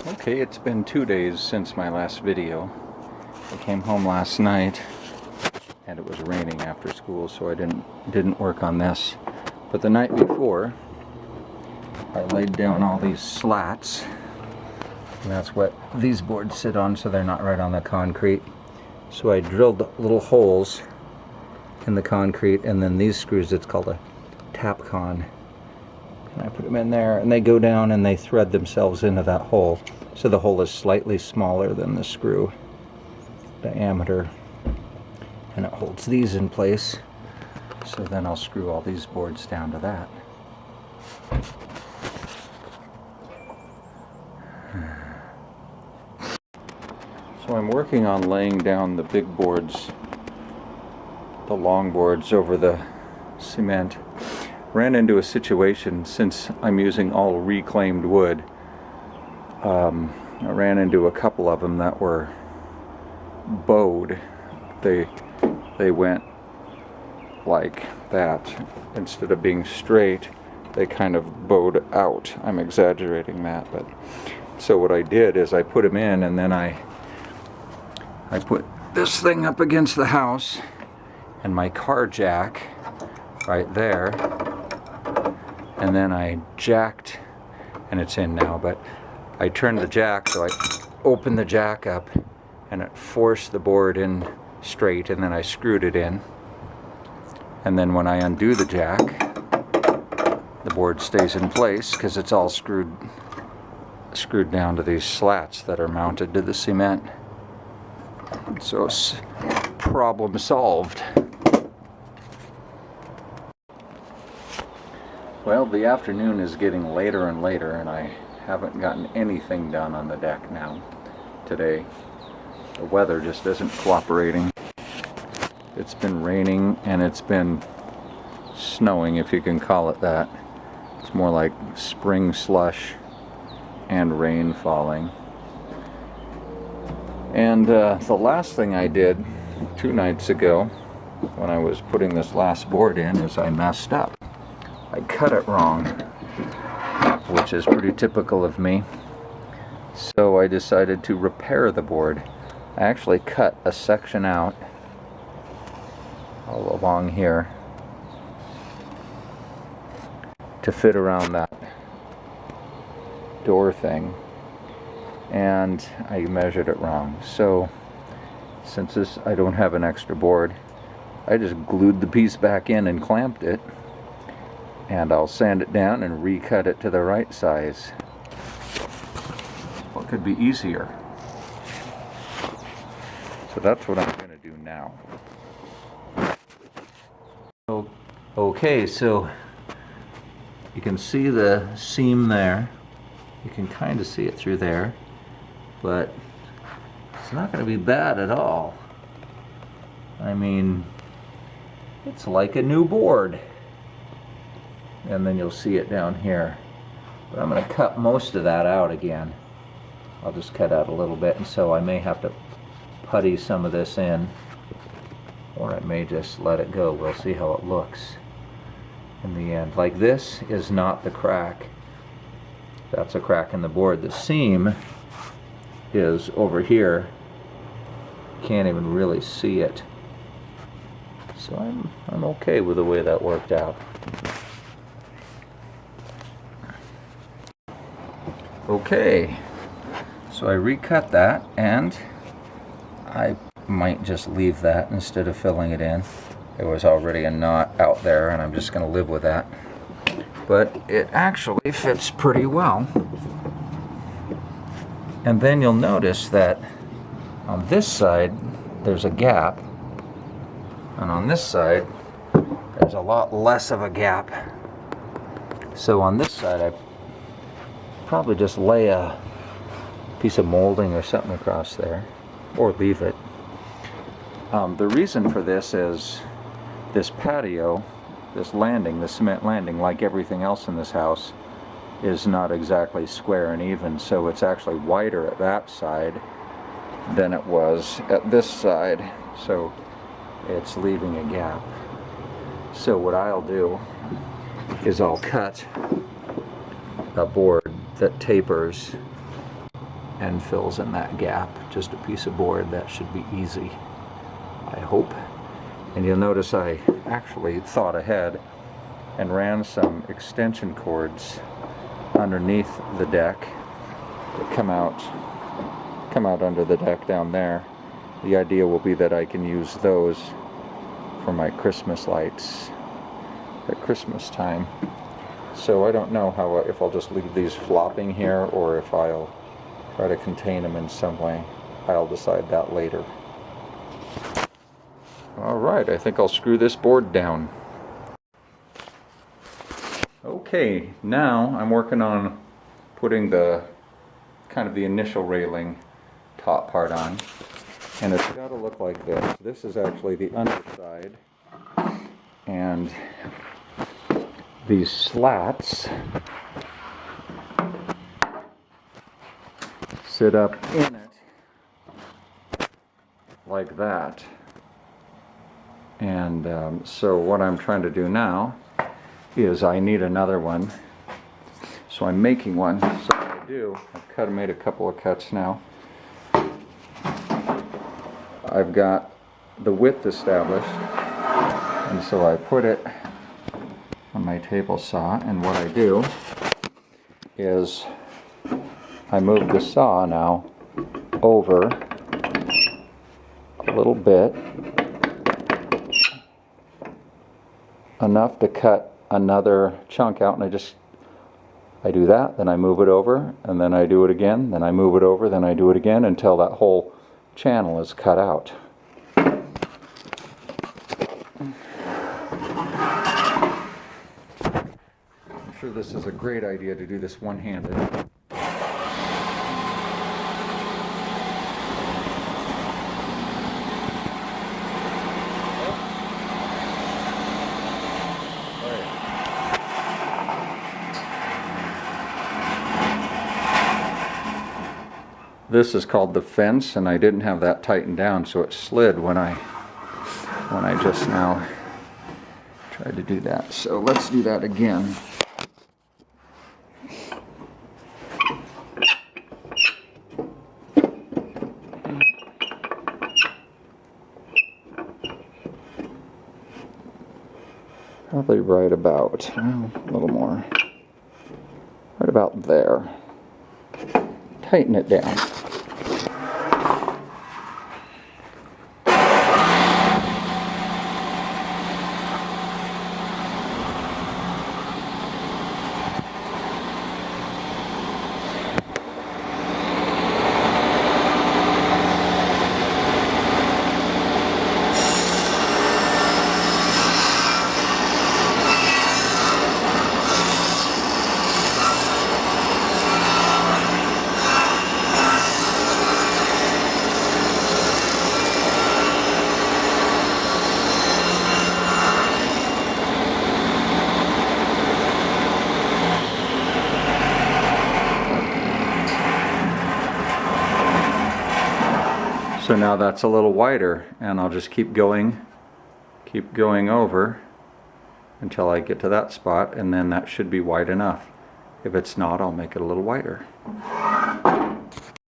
Okay, it's been 2 days since my last video. I came home last night and it was raining after school, so I didn't work on this. But the night before, I laid down all these slats, and that's what these boards sit on, so they're not right on the concrete. So I drilled little holes in the concrete, and then these screws, it's called a Tapcon. And I put them in there, and they go down and they thread themselves into that hole. So the hole is slightly smaller than the screw diameter, and it holds these in place. So then I'll screw all these boards down to that. So I'm working on laying down the big boards, the long boards over the cement. Ran into a situation, since I'm using all reclaimed wood, I ran into a couple of them that were bowed. They went like that. Instead of being straight, they kind of bowed out. I'm exaggerating that, but so what I did is I put them in, and then I put this thing up against the house and my car jack right there, and then I jacked, and it's in now, but I turned the jack, so I opened the jack up and it forced the board in straight, and then I screwed it in, and then when I undo the jack, the board stays in place because it's all screwed down to these slats that are mounted to the cement. So it's problem solved. Well, the afternoon is getting later and later, and I haven't gotten anything done on the deck now today. The weather just isn't cooperating. It's been raining and it's been snowing, if you can call it that. It's more like spring slush and rain falling. And the last thing I did 2 nights ago when I was putting this last board in is I messed up. I cut it wrong, which is pretty typical of me. So I decided to repair the board. I actually cut a section out all along here to fit around that door thing, and I measured it wrong. So since I don't have an extra board, I just glued the piece back in and clamped it, and I'll sand it down and recut it to the right size. What could be easier? So that's what I'm going to do now. Okay, so you can see the seam there. You can kind of see it through there, but it's not going to be bad at all. I mean, it's like a new board. And then you'll see it down here. But I'm going to cut most of that out again. I'll just cut out a little bit, and so I may have to putty some of this in, or I may just let it go. We'll see how it looks in the end. Like, this is not the crack. That's a crack in the board. The seam is over here. Can't even really see it. So I'm okay with the way that worked out. Okay, so I recut that, and I might just leave that instead of filling it in. There was already a knot out there, and I'm just going to live with that. But it actually fits pretty well. And then you'll notice that on this side there's a gap, and on this side there's a lot less of a gap. So on this side I probably just lay a piece of molding or something across there, or leave it. The reason for this is this patio, this landing, the cement landing, like everything else in this house, is not exactly square and even, so it's actually wider at that side than it was at this side, so it's leaving a gap. So what I'll do is I'll cut a board that tapers and fills in that gap. Just a piece of board. That should be easy, I hope. And you'll notice I actually thought ahead and ran some extension cords underneath the deck that come out under the deck down there. The idea will be that I can use those for my Christmas lights at Christmas time. So I don't know if I'll just leave these flopping here or if I'll try to contain them in some way. I'll decide that later. Alright, I think I'll screw this board down. Okay, now I'm working on putting the initial railing top part on. And it's got to look like this. This is actually the underside. And these slats sit up in it like that. And so what I'm trying to do now is I need another one. So I'm making one. So what I do, I've made a couple of cuts now. I've got the width established, and so I put it on my table saw, and what I do is I move the saw now over a little bit, enough to cut another chunk out, and I do that, then I move it over, and then I do it again, then I move it over, then I do it again until that whole channel is cut out. I'm sure this is a great idea to do this one-handed. This is called the fence, and I didn't have that tightened down, so it slid when I just now tried to do that. So let's do that again. Probably right about, well, a little more, right about there. Tighten it down. So now that's a little wider, and I'll just keep going over until I get to that spot, and then that should be wide enough. If it's not, I'll make it a little wider.